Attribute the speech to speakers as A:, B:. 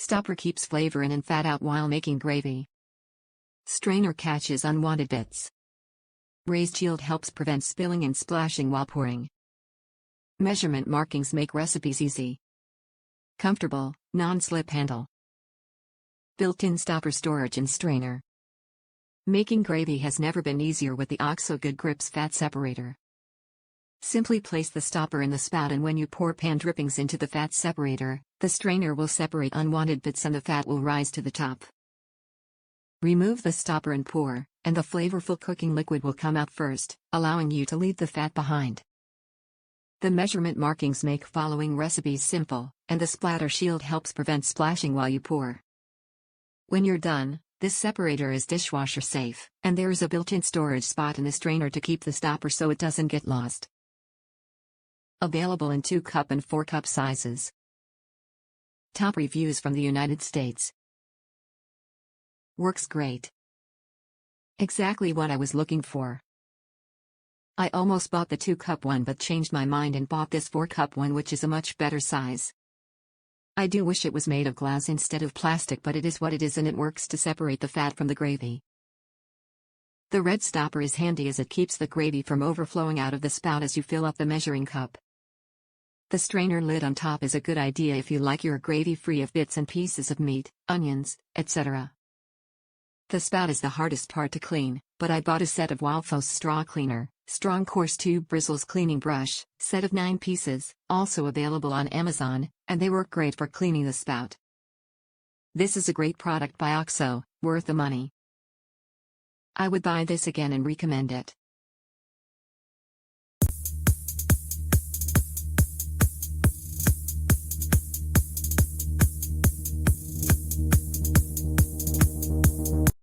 A: Stopper keeps flavor in and fat out while making gravy. Strainer catches unwanted bits. Raised shield helps prevent spilling and splashing while pouring. Measurement markings make recipes easy. Comfortable, non-slip handle. Built-in stopper storage and strainer. Making gravy has never been easier with the OXO Good Grips Fat Separator. Simply place the stopper in the spout, and when you pour pan drippings into the fat separator, the strainer will separate unwanted bits and the fat will rise to the top. Remove the stopper and pour, and the flavorful cooking liquid will come out first, allowing you to leave the fat behind. The measurement markings make following recipes simple, and the splatter shield helps prevent splashing while you pour. When you're done, this separator is dishwasher safe, and there is a built-in storage spot in the strainer to keep the stopper so it doesn't get lost. Available in 2-cup and 4-cup sizes. Top reviews from the United States. Works great. Exactly what I was looking for. I almost bought the 2-cup one but changed my mind and bought this 4-cup one, which is a much better size. I do wish it was made of glass instead of plastic, but it is what it is, and it works to separate the fat from the gravy. The red stopper is handy as it keeps the gravy from overflowing out of the spout as you fill up the measuring cup. The strainer lid on top is a good idea if you like your gravy free of bits and pieces of meat, onions, etc. The spout is the hardest part to clean, but I bought a set of OXO straw cleaner, strong coarse tube bristles cleaning brush, set of 9 pieces, also available on Amazon, and they work great for cleaning the spout. This is a great product by OXO, worth the money. I would buy this again and recommend it.